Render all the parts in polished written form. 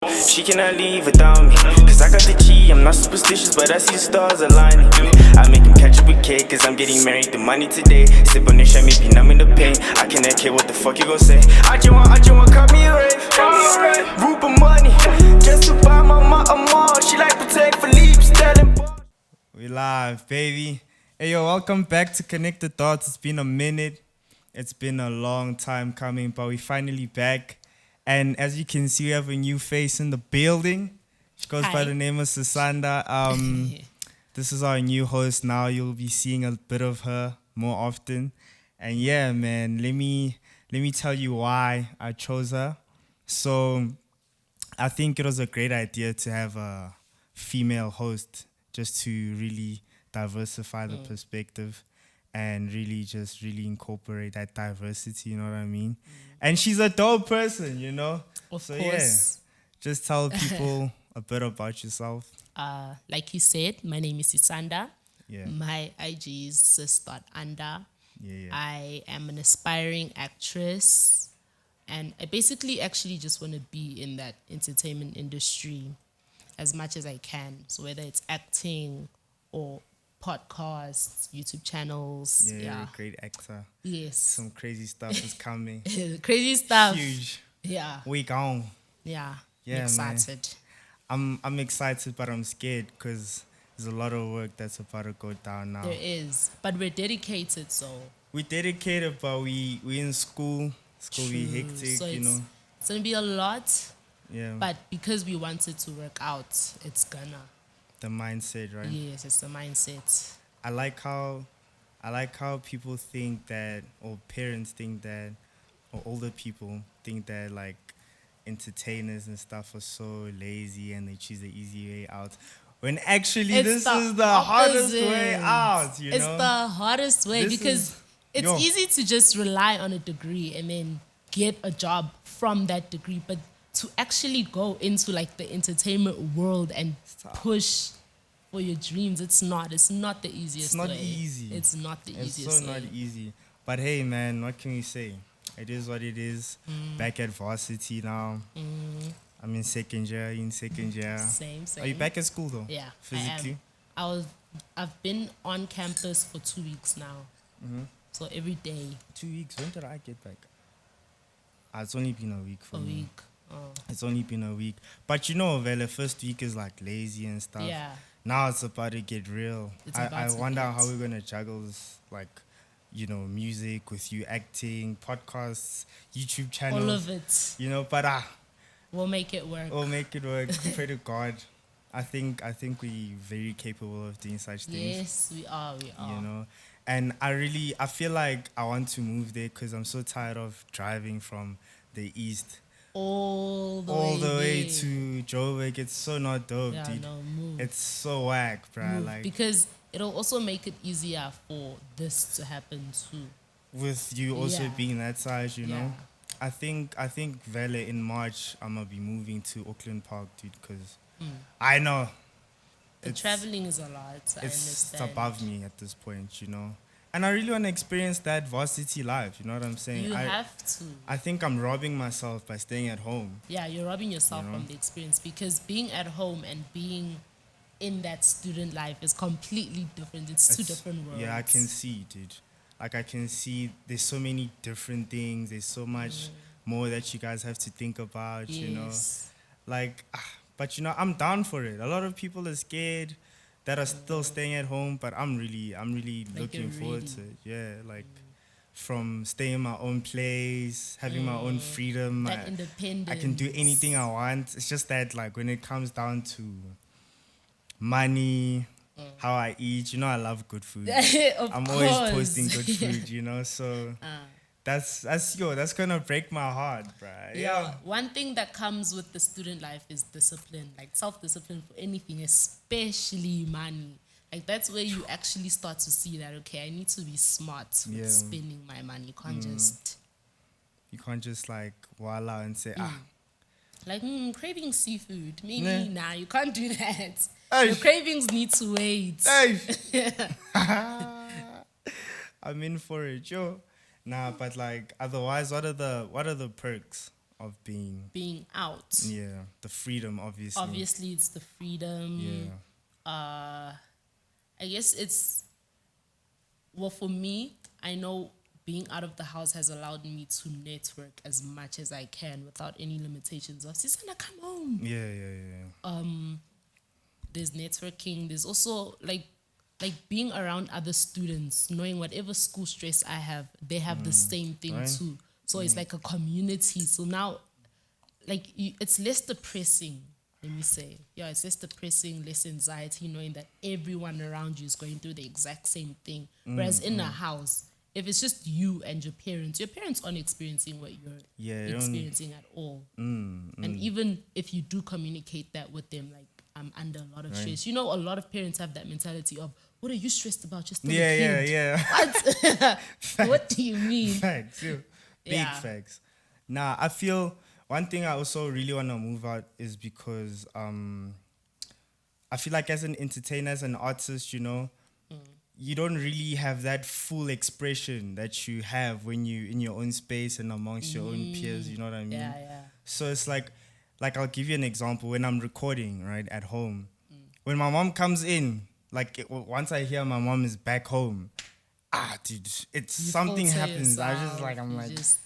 She cannot leave without me, cause I got the G, I'm not superstitious, but I see the stars aligning. I make him catch up with cake, cause I'm getting married to money today. Sip on this shit, maybe numbing the pain. I cannot care what the fuck you gon' say. I just want cut me a rave. Root of money, just to buy my mom a mall. She like Patek Philippe, Sterling. We live, baby. Hey, yo, welcome back to CoNnectDaDots. It's been a minute. It's been a long time coming, but we finally back. And as you can see, we have a new face in the building. She goes by the name of Sasanda. This is our new host now. You'll be seeing a bit of her more often. And yeah, man, let me tell you why I chose her. So I think it was a great idea to have a female host just to really diversify the perspective and really incorporate that diversity, you know what I mean? And she's a dope person, you know? Of so course. Yeah, just tell people a bit about yourself. Like you said, my name is Isanda. Yeah. My IG is sis.anda. Yeah. I am an aspiring actress, and I basically actually just want to be in that entertainment industry as much as I can. So whether it's acting or podcasts, YouTube channels. Yeah, you're a great actor. Yes. Some crazy stuff is coming. Crazy stuff. Huge. Yeah. We gone. Yeah. Yeah, I'm excited. I'm excited, but I'm scared because there's a lot of work that's about to go down now. There is. But we're dedicated, so. We dedicated, but we in school. School be hectic, So you know. it's going to be a lot. Yeah. But because we want it to work out, it's gonna. The mindset, right? Yes, it's the mindset. I like how people think that, or parents think that, or older people think that like entertainers and stuff are so lazy and they choose the easy way out. When actually this is the hardest way out, you know? It's the hardest way because it's easy to just rely on a degree and then get a job from that degree, but to actually go into like the entertainment world and push for your dreams, it's not the easiest way. It's not easy. It's not the easiest way. It's so not easy. But hey, man, what can we say? It is what it is. Back at varsity now. I'm in second year. You in second year? Same. Are you back at school though? Yeah, physically. I've been on campus for 2 weeks now. So every day. 2 weeks. When did I get back? It's only been a week for me. A week. Oh. It's only been a week. But you know, the first week is like lazy and stuff. Yeah. Now it's about to get real. I wonder how we're going to juggle this, like, you know, music with you acting, podcasts, YouTube channels. All of it. You know, but we'll make it work. We'll make it work. Pray to God. I think we're very capable of doing such things. Yes, we are. You know, and I feel like I want to move there because I'm so tired of driving from the east all the way to Joburg. It's so not dope, dude. No, move. It's so whack, bruh. Move, like, because it'll also make it easier for this to happen too. With you also being that size, you know. I think Vele in March I'm gonna be moving to Auckland Park, dude, because I know the traveling is a lot. I understand. It's above me at this point, you know. And I really want to experience that varsity life, you know what I'm saying? You have to. I think I'm robbing myself by staying at home. Yeah, you're robbing yourself from the experience because being at home and being in that student life is completely different. It's two different worlds. Yeah, I can see, dude. Like, I can see there's so many different things. There's so much more that you guys have to think about, you know? Like, but, you know, I'm down for it. A lot of people are scared that are still staying at home, but I'm really like looking forward to it. Yeah, like from staying in my own place, having my own freedom. That independence. I can do anything I want. It's just that, like, when it comes down to money, how I eat, you know, I love good food. I'm always posting good food, you know, so that's gonna break my heart, bruh. Yeah. One thing that comes with the student life is discipline, like self-discipline for anything, especially money. Like, that's where you actually start to see that, okay, I need to be smart with spending my money. You can't just like voila and say, like, craving seafood. Maybe, nah, you can't do that. Ay. Your cravings need to wait. I'm in for it, yo. Nah, but like, otherwise, what are the perks being out. Yeah, the freedom, obviously. Obviously, it's the freedom. Yeah. I guess it's, well, for me, I know being out of the house has allowed me to network as much as I can without any limitations of, Sisana, come home. Yeah. There's networking. There's also like being around other students, knowing whatever school stress I have, they have the same thing Right. too. So it's like a community. So now, it's less depressing. Let me say, it's less depressing, less anxiety, knowing that everyone around you is going through the exact same thing. Whereas in a house, if it's just you and your parents aren't experiencing what you're experiencing at all. And even if you do communicate that with them, like, I'm under a lot of stress. You know, a lot of parents have that mentality of, what are you stressed about? Just a kid. Yeah. What? What do you mean? Facts, yeah. Big facts. Nah, I feel one thing I also really want to move out is because I feel like as an entertainer, as an artist, you know, you don't really have that full expression that you have when you in your own space and amongst your own peers, you know what I mean? Yeah. So it's like I'll give you an example. When I'm recording, right, at home, when my mom comes in, once I hear my mom is back home, dude, it's something happens. Yourself,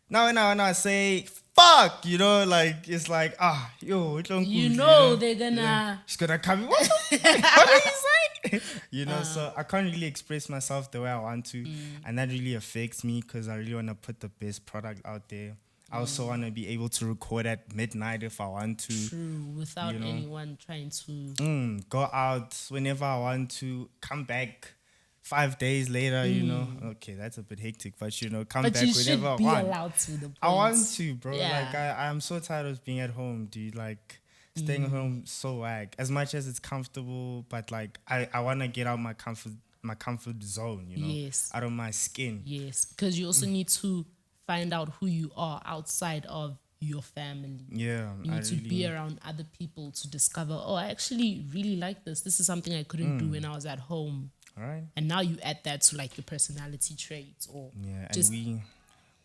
Now when I say fuck, you know, like it's like yo, it don't you good, know they're gonna. She's gonna come in. What did you say? You know, so I can't really express myself the way I want to, and that really affects me because I really want to put the best product out there. I also want to be able to record at midnight if I want to. True, without anyone trying to go out whenever I want to, come back 5 days later, you know. Okay, that's a bit hectic, but you know, come back whenever I want. But you should be allowed to. The point. I want to, bro. Yeah. Like I'm so tired of being at home, dude. Like staying at home so whack. As much as it's comfortable, but like I want to get out my comfort zone, you know. Yes. Out of my skin. Yes, because you also need to find out who you are outside of your family. Yeah. You need to be around other people to discover, I actually really like this. This is something I couldn't do when I was at home. All right. And now you add that to like your personality traits or just and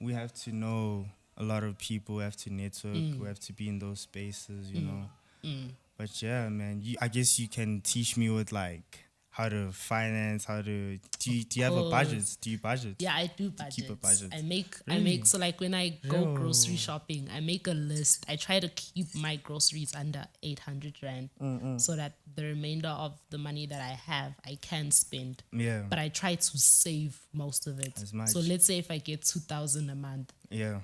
we have to know a lot of people, we have to network, we have to be in those spaces, you know. But yeah, man, I guess you can teach me with like how to finance, do you have a budget? Do you budget? Yeah, I do budget. Keep a budget. I make so like when I go grocery shopping, I make a list. I try to keep my groceries under 800 rand so that the remainder of the money that I have, I can spend. Yeah. But I try to save most of it. As much. So let's say if I get 2,000 a month,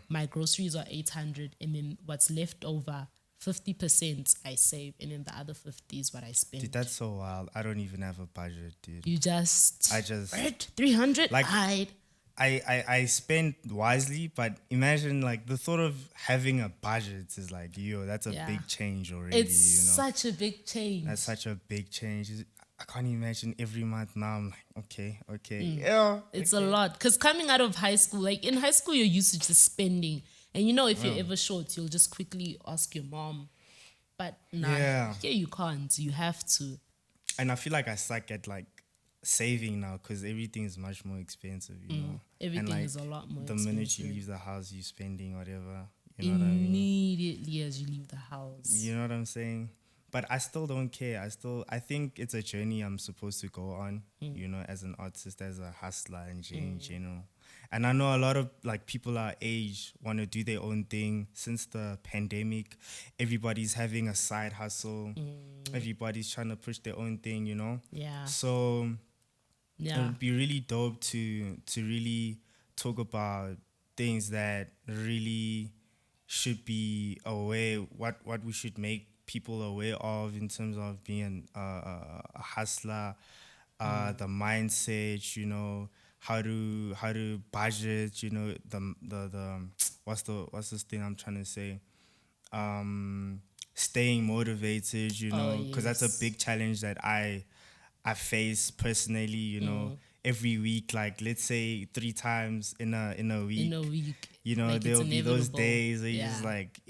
my groceries are 800, and then what's left over, 50% I save, and then the other 50 is what I spend. Dude, that's so wild. I don't even have a budget, dude. I just 300. Like I spend wisely, but imagine like the thought of having a budget is like, that's a big change already. It's such a big change. That's such a big change. I can't imagine every month now. I'm like, okay. It's a lot. Because coming out of high school, like in high school, you're used to just spending. And you know, if you're ever short, you'll just quickly ask your mom. But here you can't. You have to. And I feel like I suck at like saving now because everything is much more expensive, you know. Everything is a lot more expensive. The minute you leave the house, you're spending whatever. You know what I mean? Immediately as you leave the house. You know what I'm saying? But I still don't care. I think it's a journey I'm supposed to go on, you know, as an artist, as a hustler in general. And I know a lot of like people our age want to do their own thing. Since the pandemic, everybody's having a side hustle. Everybody's trying to push their own thing, you know? Yeah. So it would be really dope to really talk about things that really should be aware, what we should make people aware of in terms of being a hustler, the mindset, you know, how to budget, you know, the what's this thing I'm trying to say, staying motivated, you know, because that's a big challenge that I face personally, you know. Every week, like let's say 3 times in a week. You know, like there'll be those days where you're just like,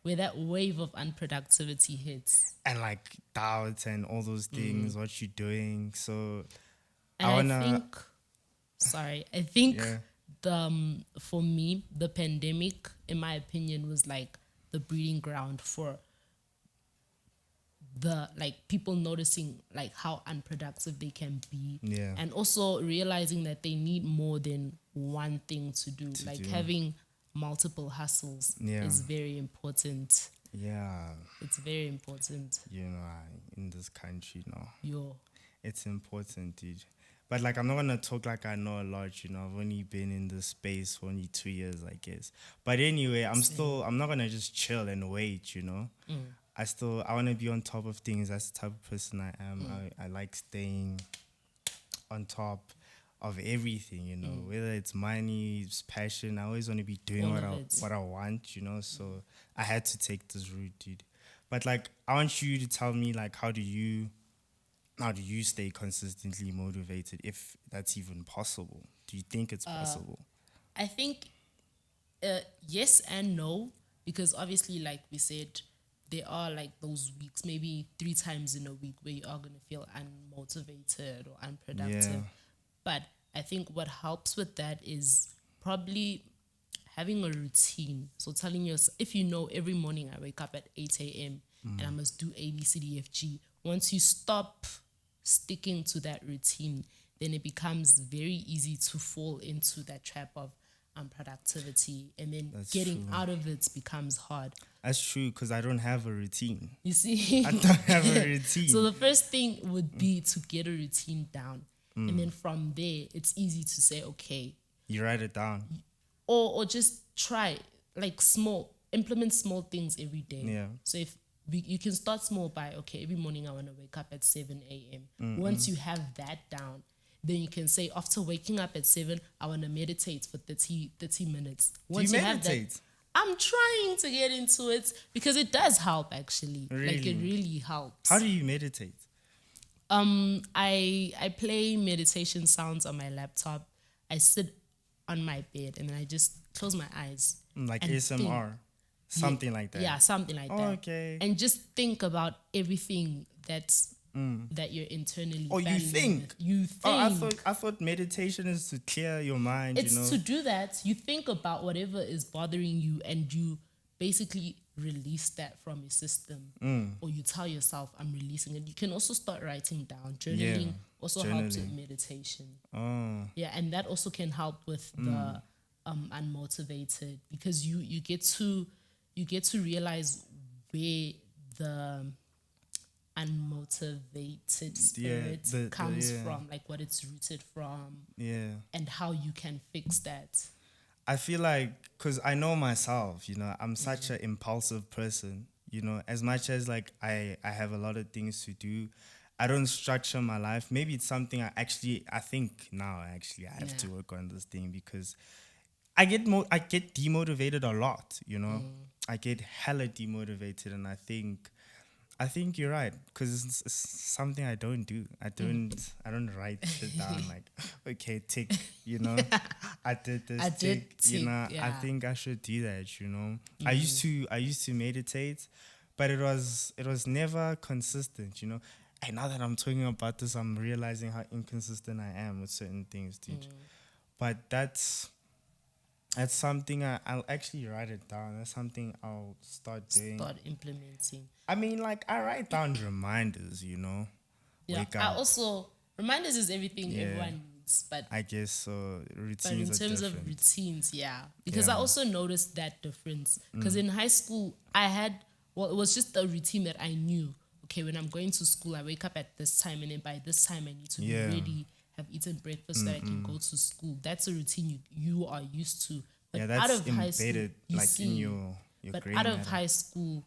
where that wave of unproductivity hits. And like doubts and all those things, what you're doing. So and I think for me, the pandemic, in my opinion, was like the breeding ground for the like people noticing like how unproductive they can be, Yeah. and also realizing that they need more than one thing to do. Having multiple hustles Yeah. is very important. Yeah. It's very important. In this country, Yo. it's important, dude. But like, I'm not gonna talk like I know a lot. I've only been in this space for only 2 years, I guess. But anyway, I'm not gonna just chill and wait. I want to be on top of things. That's the type of person I am. I like staying on top of everything, whether it's money, it's passion. I always want to be doing what I want, So I had to take this route, dude. But like, I want you to tell me, like, how do you stay consistently motivated, if that's even possible? Do you think it's possible? I think yes and no, because obviously, like we said, there are like those weeks, maybe 3 times in a week, where you are going to feel unmotivated or unproductive. Yeah. But I think what helps with that is probably having a routine. So telling yourself, if you know every morning I wake up at 8 a.m. and I must do A, B, C, D, F, G, once you stop sticking to that routine, then it becomes very easy to fall into that trap of unproductivity, and then getting out of it becomes hard. That's true, because I don't have a routine. You see? I don't have a routine. So the first thing would be to get a routine down. And then from there, it's easy to say, okay. You write it down. Or just try, like implement small things every day. Yeah. So you can start small by, okay, every morning I want to wake up at 7 a.m. Once you have that down, then you can say, after waking up at 7, I want to meditate for 30 minutes. Once Do you have meditate? that, I'm trying to get into it, because it does help, actually. Really? Like, it really helps. How do you meditate? I play meditation sounds on my laptop. I sit on my bed and then I just close my eyes. Like and ASMR? think. Something like that? Yeah, something like that. Okay. And just think about everything that you're internally Oh, you battling think? with. You think. Oh, I thought meditation is to clear your mind, It's to do that. You think about whatever is bothering you, and you basically release that from your system. Or you tell yourself, I'm releasing it. You can also start writing down. Journaling also helps with meditation. Oh. Yeah, and that also can help with the unmotivated, because you get to realize where the unmotivated spirit comes from, like what it's rooted from, and how you can fix that. I feel like, because I know myself, I'm such an impulsive person, as much as like I have a lot of things to do, I don't structure my life. Maybe it's something I think now I have to work on this thing, because I get demotivated a lot, I get hella demotivated, and I think you're right, because it's something I don't do. I don't write shit down like, okay, tick, I did this, tick, I think I should do that, I used to meditate, but it was never consistent, And now that I'm talking about this, I'm realizing how inconsistent I am with certain things, dude. But that's something I'll actually write it down. That's something I'll start doing. Start implementing. I mean, like, I write down reminders, Yeah, Wake I up. also, reminders is everything everyone needs, but I guess so. Routines but in are terms different. of routines, because I also noticed that difference. Because in high school, it was just a routine that I knew. Okay, when I'm going to school, I wake up at this time, and then by this time, I need to be ready, have eaten breakfast so that I can go to school. That's a routine you are used to. But that's out of high school, embedded, like, in your but brain out of matter. high school,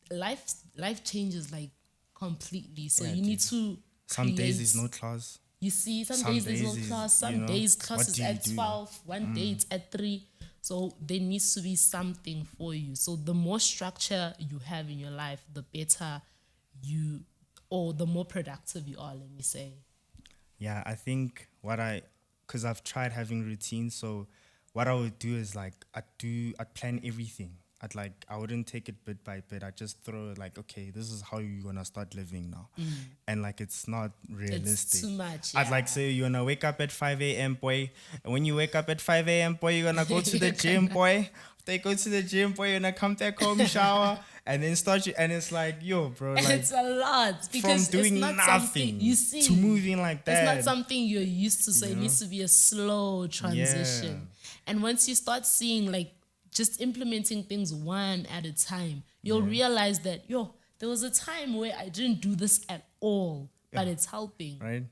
life changes like completely. So Yeah, you need to. Some days create- there's no class. You see, some Some days there's no days is, class. Some you know, days what class is do you at do? 12. One day it's at 3. So there needs to be something for you. So the more structure you have in your life, the better the more productive you are, let me say. Yeah, I think because I've tried having routines, so what I would do is like I'd plan everything. I wouldn't take it bit by bit. I just throw it like, okay, this is how you're gonna start living now, and like it's not realistic. It's too much. I'd like say you're gonna wake up at 5 a.m. boy, and when you wake up at 5 a.m. boy, you're gonna go to the gym boy. They go to the gym boy, you're gonna come back home, shower, and then start you. And it's like, yo, bro, like It's a lot because from doing it's not nothing something you see to moving like that. It's not something you're used to, so it needs to be a slow transition. And once you start seeing like just implementing things one at a time, you'll realize that there was a time where I didn't do this at all, but it's helping. Right?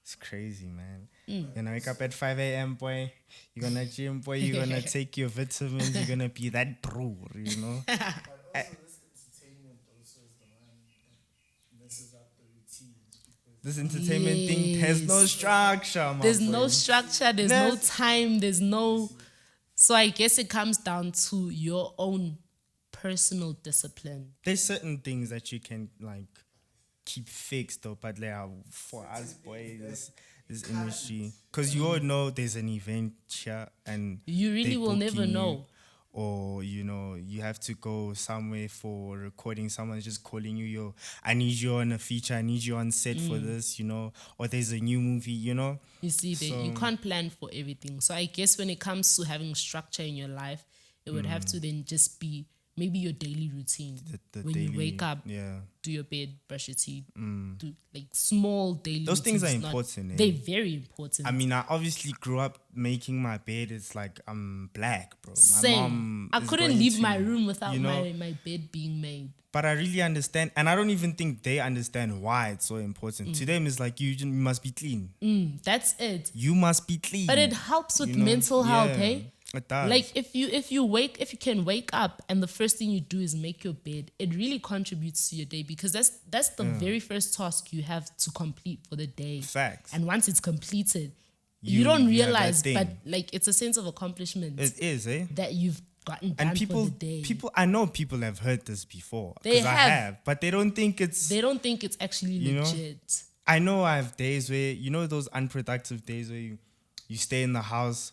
It's crazy, man. You're gonna wake up at 5 a.m. boy. You're gonna gym boy. You're gonna take your vitamins. You're gonna be that bro, you know. But also this entertainment also is the one that messes up the routines because This entertainment thing has no structure, man. There's no structure, there's no time, there's no. So I guess it comes down to your own personal discipline. There's certain things that you can like keep fixed though, but like for us boys, this industry, because you all know there's an event here and You really they will never booking you, know. or you know you have to go somewhere for recording. Someone's just calling you, yo, I need you on a feature, I need you on set for this, you know, or there's a new movie, you know. You see, that you can't plan for everything. So I guess when it comes to having structure in your life, it would have to then just be maybe your daily routine. The when daily, you wake up, yeah. do your bed, brush your teeth, do like small daily Those things routines, are important, eh? They're very important. I mean, I obviously grew up making my bed. It's like I'm black, bro. My Same. mom I is couldn't going leave to, my room without you know, my bed being made. But I really understand, and I don't even think they understand why it's so important. To them, it's like you must be clean. That's it. You must be clean. But it helps with you know? mental health, Yeah, hey? it does. Like if you can wake up and the first thing you do is make your bed, it really contributes to your day because that's the very first task you have to complete for the day. Facts. And once it's completed, you You don't have that realize, thing. but like it's a sense of accomplishment It is, eh? that you've gotten done And for the day. I know people have heard this before. They 'Cause I have. have, but they don't think it's. They don't think it's actually You know? legit. I know I have days where, you know, those unproductive days where you stay in the house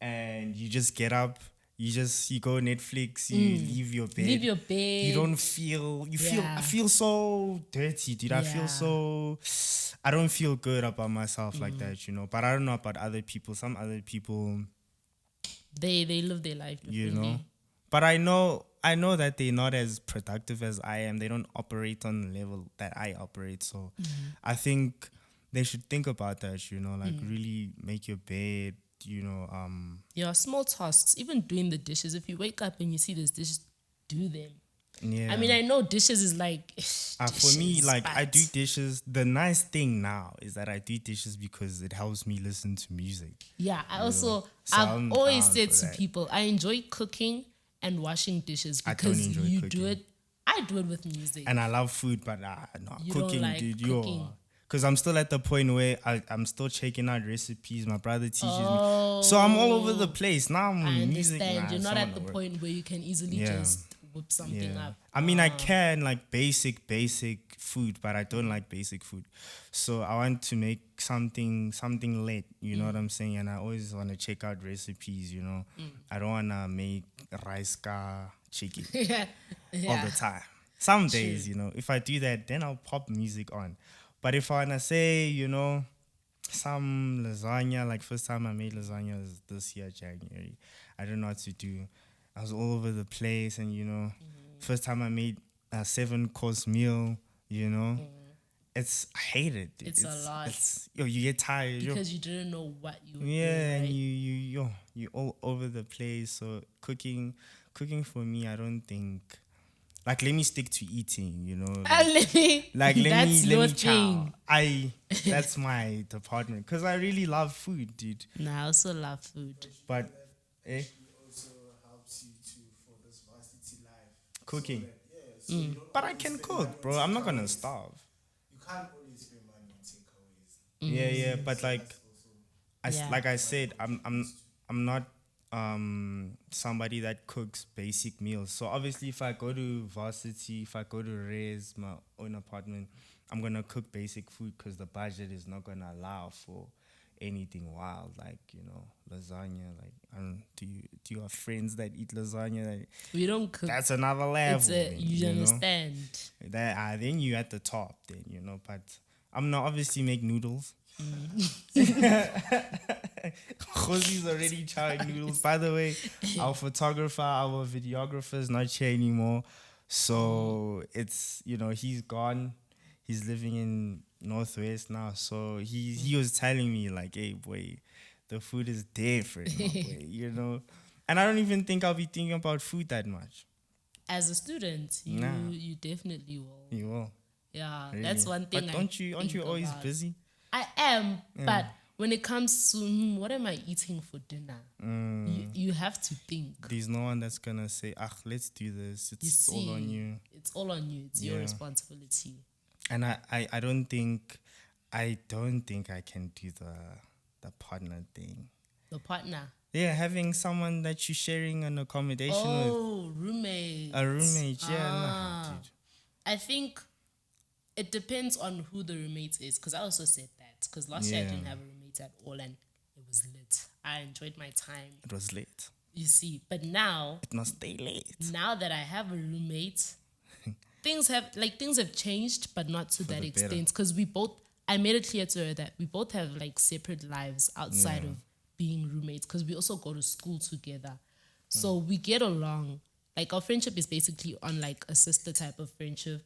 and you just get up, you go Netflix, you leave your bed. Leave your bed. You don't feel, I feel so dirty, dude. I feel Yeah. so, I don't feel good about myself like that, you know. But I don't know about other people. Some other people, They live their life you differently. know. But I know that they're not as productive as I am. They don't operate on the level that I operate. So I think they should think about that, you know, like really make your bed, you know. Yeah, small tasks, even doing the dishes. If you wake up and you see those dishes, do them. Yeah. I mean, I know dishes is like for me, dishes, like I but do dishes. The nice thing now is that I do dishes because it helps me listen to music. Yeah, I've So I'm always down said for to that. people, I enjoy cooking and washing dishes I don't because enjoy you do cooking. it. I do it with music. And I love food, but no, You don't cooking, like dude. cooking. Because I'm still at the point where I'm still checking out recipes. My brother teaches me. So I'm all over the place. Now I'm I music. understand. Nah, You're it's not at the gonna work. point where you can easily Yeah. just whip something Yeah. up. I mean, I can like basic food, but I don't like basic food. So I want to make something lit, you know what I'm saying? And I always want to check out recipes, you know. I don't want to make rice ka chicken yeah. all the time. Some days, you know, if I do that, then I'll pop music on. But if I want to say, you know, some lasagna, like first time I made lasagna was this year, January. I don't know what to do. I was all over the place and, you know, first time I made a 7-course meal, you know. I hate it. Dude. It's a lot. You get tired. Because you didn't know what you were Yeah, doing, and right? you all over the place. So cooking for me, I don't think. Like, let me stick to eating, you know. Let me, Like, let that's me your chow. thing. That's my department. Because I really love food, dude. Nah, I also love food. But, it also helps you too for this varsity life. cooking. So you don't But I always can spend cook, money bro. on I'm not going to takeaways. starve. You can't always spend money on takeaways. Yeah, but like, Yeah. like I said, I'm not somebody that cooks basic meals. So obviously, if I go to varsity, if I go to Res, my own apartment, I'm gonna cook basic food because the budget is not gonna allow for anything wild, like, lasagna. Like, do you have friends that eat lasagna? We don't cook. That's another level. You understand? That then you at the top, then. But I'm not obviously make noodles. Josie's already trying noodles. By the way, our photographer, our videographer is not here anymore. So it's, he's gone. He's living in Northwest now. So he was telling me like, hey boy, the food is different, my boy, And I don't even think I'll be thinking about food that much. As a student, you definitely will. You will. Yeah, Really? that's one thing. But aren't you always busy? I am, but when it comes to what am I eating for dinner, you have to think. There's no one that's gonna say, let's do this. It's all on you. It's all on you. It's your responsibility. And I don't think I can do the partner thing. The partner. Yeah, having someone that you're sharing an accommodation with. Oh, roommate. A roommate, yeah. Dude. I think it depends on who the roommate is, because I also said that. Because last year I didn't have a roommate at all, and it was lit. I enjoyed my time. It was late. You see, but now it must stay late. Now that I have a roommate, things have changed, but not to that extent. Because I made it clear to her that we both have like separate lives outside of being roommates, because we also go to school together. So we get along. Like, our friendship is basically on like a sister type of friendship,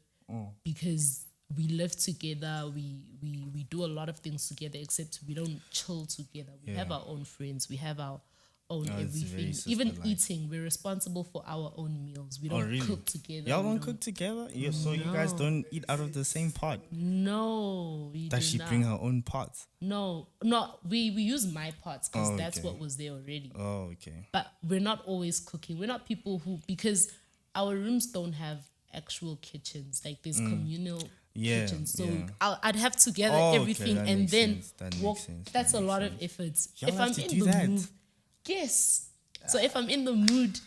because we live together, we do a lot of things together, except we don't chill together. We have our own friends, we have our own everything. Even eating, we're responsible for our own meals. We don't cook together. Y'all don't cook together? So you guys don't eat out of the same pot? No, we Does she bring her own pots? No, we use my pots, because that's what was there already. Oh, okay. But we're not always cooking. We're not people who, because our rooms don't have actual kitchens. Like, there's communal kitchens. So I'd have to gather everything and then walk. That's a lot of effort. If I'm in the mood, yes. So if I'm in the mood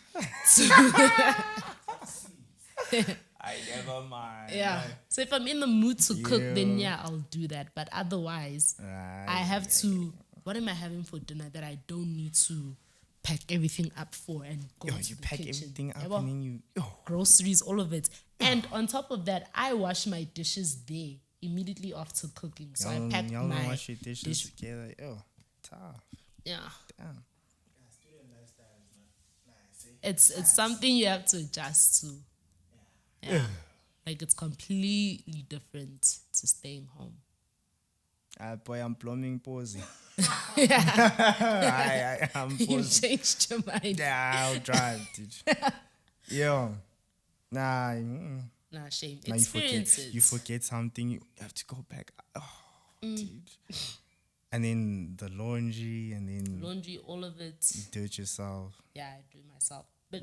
I never mind. Yeah. So if I'm in the mood to cook, then I'll do that. But otherwise, I have to. What am I having for dinner that I don't need to pack everything up for and go to you the pack kitchen? everything up and then you groceries, all of it. And on top of that, I wash my dishes there immediately after cooking. So I pack y'all my don't wash your dishes together. Tough. Yeah. Damn. It's something you have to adjust to. Yeah. Like, it's completely different to staying home. Boy, I'm plumbing posing. I'm You changed your mind. Yeah, I'll drive, dude. Yo. Nah, shame. Now Experiences. you forget something, you have to go back. Oh, dude. And then the laundry, all of it. You do it yourself. Yeah, I do it myself. But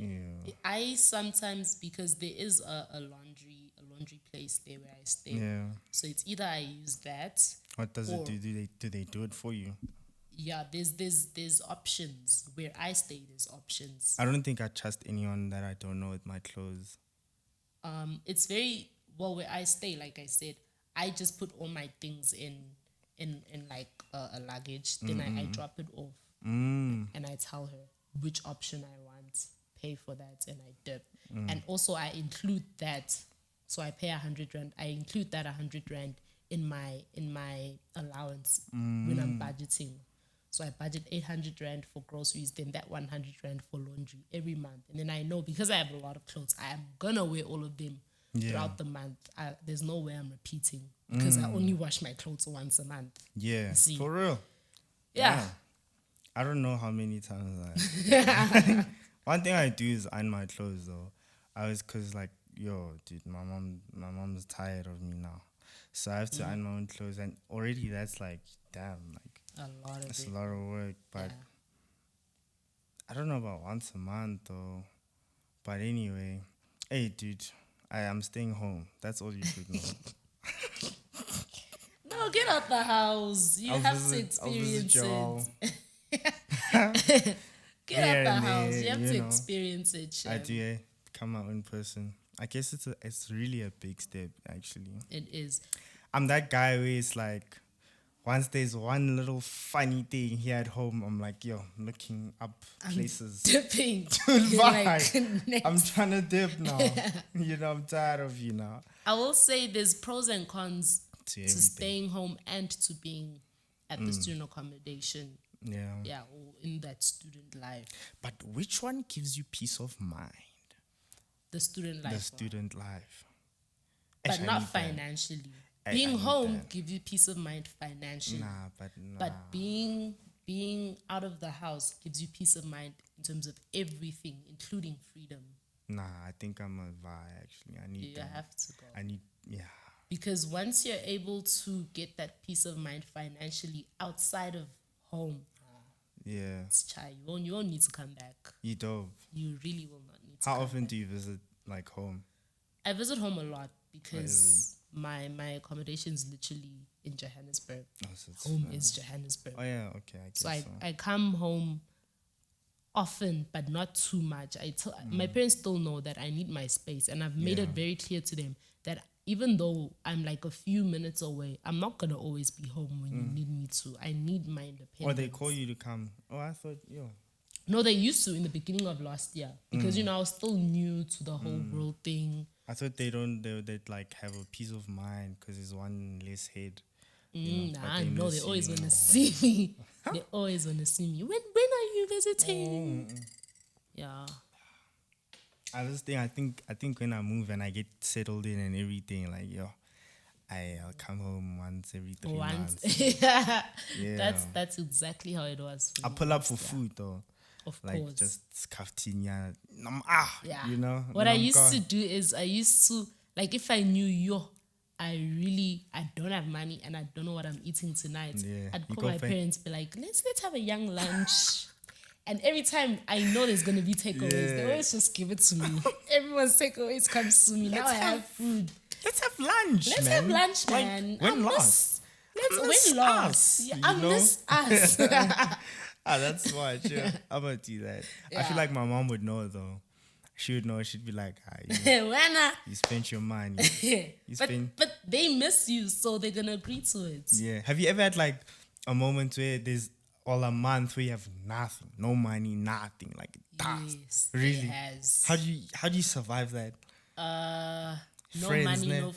I sometimes, because there is a laundry place there where I stay. Yeah. So it's either I use that. What does it do? Do they do it for you? Yeah, there's options. Where I stay, there's options. I don't think I trust anyone that I don't know with my clothes. It's very well where I stay. Like I said, I just put all my things in like a luggage. Then I drop it off, and I tell her which option I want, pay for that, and I dip. And also I include that, so I pay 100 rand. I include that 100 rand in my allowance when I'm budgeting. So I budget 800 rand for groceries, then that 100 rand for laundry every month. And then I know, because I have a lot of clothes, I am gonna wear all of them throughout the month. There's no way I'm repeating, because I only wash my clothes once a month. Yeah, for real. Yeah. I don't know how many times one thing I do is iron my clothes though. Cause like, yo, dude, my mom's tired of me now. So I have to iron my own clothes, and already that's like, damn, like, it's a lot of work. But I don't know about once a month though. But anyway, hey, dude, I am staying home. That's all you should know. No, get out the house. You have to experience it. Get out the house. You have to experience it. Shem. I do become my own person. I guess it's really a big step, actually. It is. I'm that guy where it's like, once there's one little funny thing here at home, I'm like, yo, I'm looking up places. Dipping. Dude, Like, why? I'm trying to dip now. I'm tired of you now. I will say there's pros and cons To to everything. staying home and to being at the student accommodation. Yeah. Yeah, or in that student life. But which one gives you peace of mind? The student life. The student life. But Actually, I not need that. financially. I Being need home that. gives you peace of mind financially. Nah. But being out of the house gives you peace of mind in terms of everything, including freedom. Nah, I think I'm a vi actually. I need You that. have to go. Yeah. Because once you're able to get that peace of mind financially outside of home, Yeah. it's chai. You won't need to come back. You dope. You really will not need to How come often back. do you visit like home? I visit home a lot because my accommodation is literally in Johannesburg. Oh, so it's Home far. is Johannesburg. Oh yeah, okay. I guess So so. I come home often, but not too much. My parents still know that I need my space, and I've made it Yeah. very clear to them that even though I'm like a few minutes away, I'm not gonna always be home when you need me to. I need my independence. Or they call you to come. Oh, I thought, yo. No, they used to in the beginning of last year because I was still new to the whole world thing. I thought they'd like have a peace of mind because there's one less head. But Nah, they no, miss they always you. want to see me. They always want to see me. When are you visiting? Yeah. I think when I move and I get settled in and everything, like yo, I'll come home once every 3 months. yeah. Yeah. That's exactly how it was. For I me pull up last for year. food though. Of Like course. just skaftinya. Yeah. You know? What I used to do is like if I knew I don't have money and I don't know what I'm eating tonight. Yeah, I'd you call go my back. parents, be like, let's have a young lunch. And every time I know there's gonna be takeaways, they Yeah. always just give it to me. Everyone's takeaways comes to me. Now I have food. Let's have lunch, Let's man. have lunch, Like, man. when I last? miss Miss lost. us, Yeah, you I know? miss us. That's smart. Yeah. I'm gonna do that. I feel Yeah. like my mom would know though. She would know. She'd be like, you, When you spent your money. You spent. but they miss you, so they're gonna agree to it. Yeah. Have you ever had like a moment where there's all a month where you have nothing, no money, nothing, like dust? Yes, Really? it has. How do you survive that? No Friends, money, ne?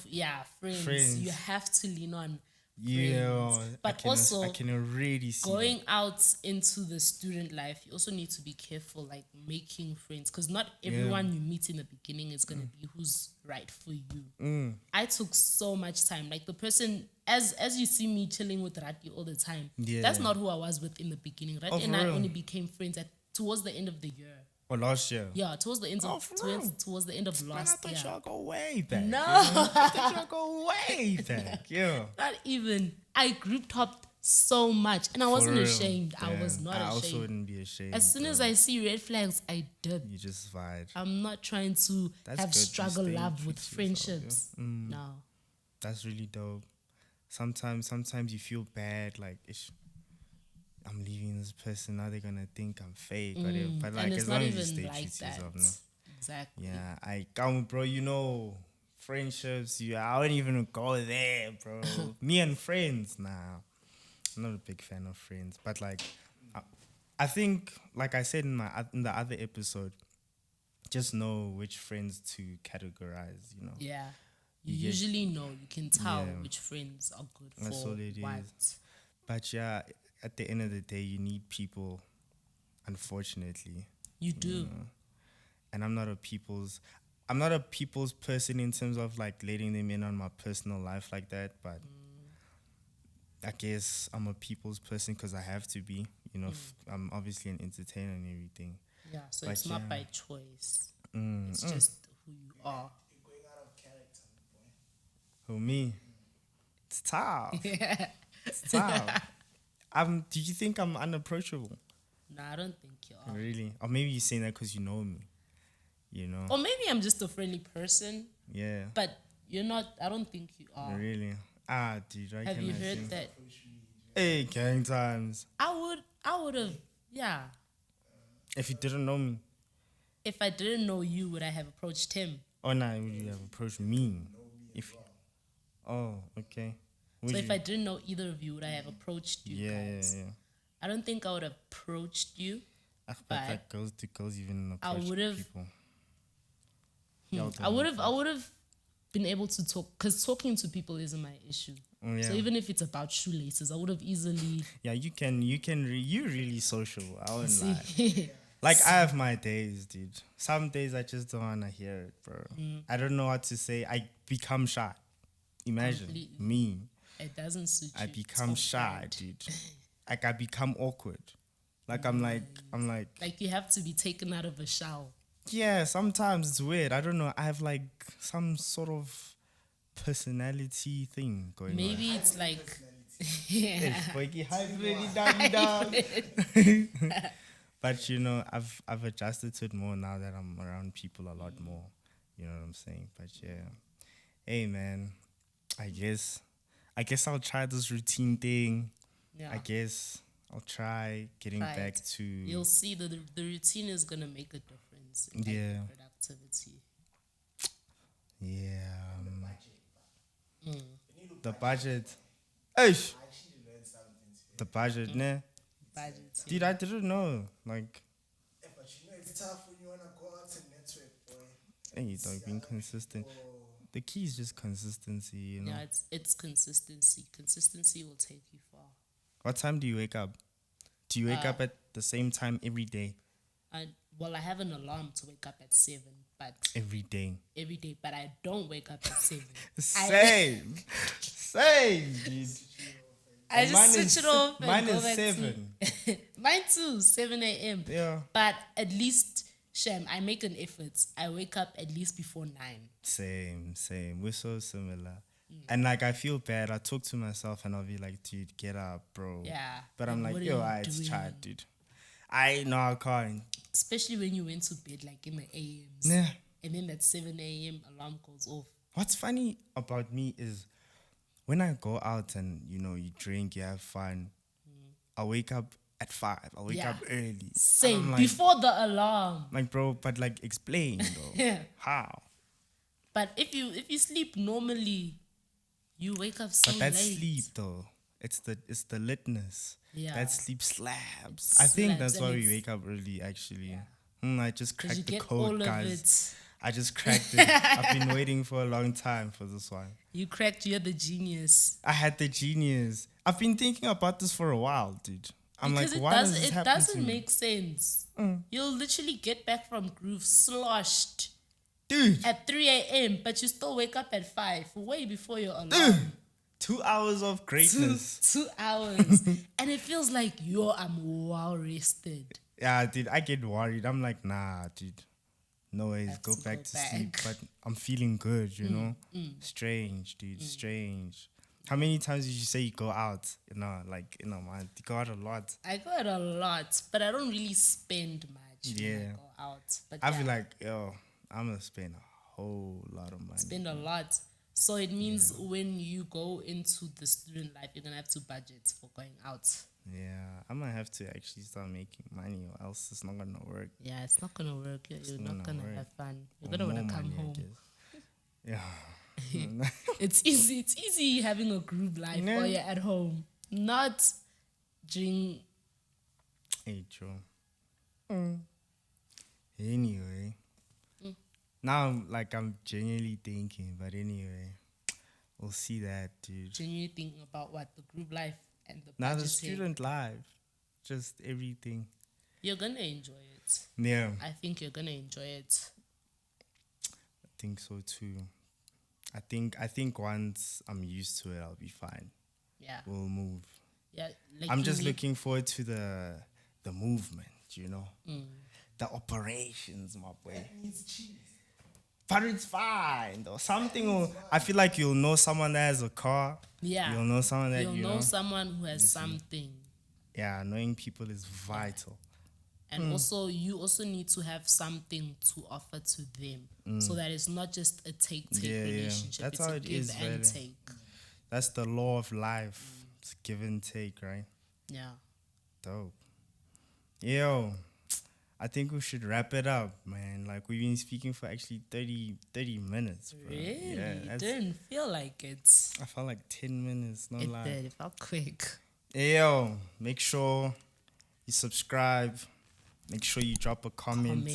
friends. Friends. You have to lean on Yeah. friends. But I also can already see. going out into the student life, you also need to be careful, like making friends, because not everyone you meet in the beginning is gonna be who's right for you. I took so much time. Like the person, as you see me chilling with Rati all the time, Yeah. that's not who I was with in the beginning. Rati for and I real? only became friends towards the end of the year. Or last year. Yeah, towards the end Oh, of for real? towards the end of Man, I last thought year. y'all go way back. No. I thought y'all go way back. Yeah. Not even. I group hopped so much, and I wasn't real. ashamed. I was Damn. not I also ashamed. wouldn't be ashamed. As soon as bro. I see red flags, I dip. You just vibe. I'm not trying to That's have good. You struggle stay love true with to yourself, friendships. yeah. No. That's really dope. Sometimes you feel bad, like I'm leaving this person. Now they're gonna think I'm fake. Whatever. But like And it's as not long as you even stay true like to that. yourself, no? Exactly. Yeah, I come, bro. You know, friendships. I wouldn't even go there, bro. Me and friends, nah. I'm not a big fan of friends, but like, I think, like I said in the other episode, just know which friends to categorize. You know, Yeah. You get- usually know. You can tell Yeah. which friends are good That's for all it what. is. But yeah, at the end of the day, you need people. Unfortunately, You do. and I'm not a people's person in terms of like letting them in on my personal life like that, but I guess I'm a people's person because I have to be, you know. I'm obviously an entertainer and everything. Yeah. So But it's not yeah. by choice. It's just who you are. You're going out of character, boy. Who, me? It's tough. It's tough. Do you think I'm unapproachable? No, I don't think you are. Really? Or maybe you're saying that because you know me, you know? Or maybe I'm just a friendly person, Yeah. but you're not. I don't think you are. Really? Dude, I Have you cannot heard think. that? Hey, gang times. I would have. Yeah. If you didn't know me, If I didn't know you, would I have approached him? or not, would you have approached me? Oh, okay. So if I didn't know either of you, would I have approached you guys? Yeah. I don't think I would have approached you. But But like girls to girls even I approach would've- people. I would have been able to talk, because talking to people isn't my issue. Yeah. So even if it's about shoelaces, I would have easily. Yeah, you really social. I wouldn't lie. See. Like, I have my days, dude. Some days I just don't want to hear it, bro. I don't know what to say. I become shy. Imagine Completely. me. It doesn't suit you. I become It's shy, awkward. dude. Like, I become awkward. Like, I'm like, Like you have to be taken out of a shower. yeah, sometimes it's weird. I don't know. I have like some sort of personality thing going on. Maybe it's like. Yeah. But you know, I've adjusted to it more now that I'm around people a lot more. You know what I'm saying? But yeah, hey man, I guess I'll try this routine thing. Yeah. I guess I'll try getting Try back it. to You'll see that the routine is gonna make a difference in like, Yeah. productivity. yeah Mm. the budget. Eish, the budget, nah. Budget. Dude, I didn't know. Like, Yeah, but you know it's tough when you wanna go out and network, boy. hey, dog, being consistent. The key is just consistency, you know. Yeah, it's consistency. Consistency will take you far. What time do you wake up? Do you wake up at the same time every day? Well, I have an alarm to wake up at 7, but Every day. every day. But I don't wake up at 7. Same. Same, dude. I Mine just is- switch it off. And mine go is back 7. To mine too, 7 a.m. Yeah. But at least, Shem, I make an effort. I wake up at least before 9. Same. We're so similar. And like, I feel bad. I talk to myself and I'll be like, dude, get up, bro. Yeah. But I'm Like, like, what are yo, you it's doing? chat, dude. I know I can't. Especially when you went to bed like in the AMs. Yeah. And then that 7 a.m. alarm goes off. What's funny about me is when I go out and, you know, you drink, you have fun, I wake up at 5. I wake Yeah. up early. Same. I'm like, Before the alarm. like, bro, but like, explain, though. Yeah. How? But if you sleep normally, you wake up so But that's late. sleep, though. It's the litness. Yeah. That sleep slabs. I think Slaps, that's and why we it's- wake up early, actually. I just 'Cause you cracked the get code, all guys. of it. I just cracked it. I've been waiting for a long time for this one. You cracked, you're the genius. I had the genius. I've been thinking about this for a while, dude. I'm Because like, it why does this it happen to doesn't me? make sense. You'll literally get back from groove sloshed Dude, at 3 a.m., but you still wake up at 5, way before your alarm. dude, 2 hours of greatness. 2 hours. And it feels like, I'm well rested. Yeah, dude, I get worried. I'm like, nah, dude. No ways, Have go to back go to sleep. back. But I'm feeling good, you know? Strange, dude, strange. How many times did you say you go out? Man, you go out a lot. I go out a lot, but I don't really spend much when I Yeah. go out. But I yeah, feel like, yo, I'm going to spend a whole lot of money. spend a lot. So it means when you go into the student life, you're going to have to budget for going out. Yeah, I might have to actually start making money or else it's not going to work. Yeah, it's not going to work. You're not not going to work. have fun. You're Or going to want more to come money, I home. guess. Yeah. It's easy having a group life Yeah. while you're at home, not during. Hey, true. Anyway. Now I'm genuinely thinking, but anyway. We'll see that, dude. Genuinely thinking about what the group life and the Now the budgeting. student life. Just everything. You're gonna enjoy it. Yeah, I think you're gonna enjoy it. I think so too. I think once I'm used to it, I'll be fine. Yeah, We'll move. yeah. Like I'm you just need- looking forward to the movement, you know? The operations, my boy. But it's fine, though. I feel like you'll know someone that has a car. Yeah, You'll know someone that, you'll you know know. someone who has something, Yeah, knowing people is vital. and also you also need to have something to offer to them, so that it's not just a take Yeah. relationship. That's it's how a it give is, and really. take. That's the law of life. It's give and take, right? Yeah. Dope. Yo, I think we should wrap it up, man. Like, we've been speaking for actually 30 minutes, bro. Really? Yeah, Didn't feel like it. I felt like 10 minutes, no It lie. did. It felt quick. Hey, yo, make sure you subscribe. Make sure you drop a comment.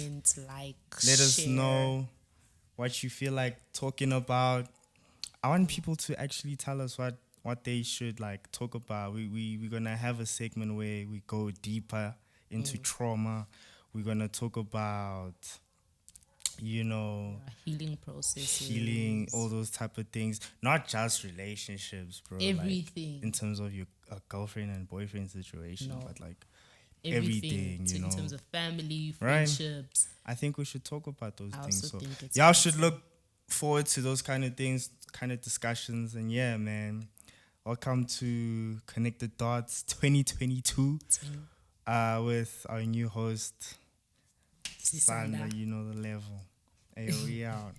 Like, Let us share. know what you feel like talking about. I want people to actually tell us what they should like talk about. We're gonna have a segment where we go deeper into trauma. We're gonna talk about, you know, Healing processes. healing, all those type of things. Not just relationships, bro. Everything. Like, in terms of your girlfriend and boyfriend situation, No. but like Everything. you know. In terms of family, Right. friendships. I think we should talk about those I things. also So think it's y'all should look forward to those kind of things, kind of discussions. And yeah, man, welcome to Connect the Dots 2022 with our new host, Sandra. Sisanda. You know the level. Hey, we out.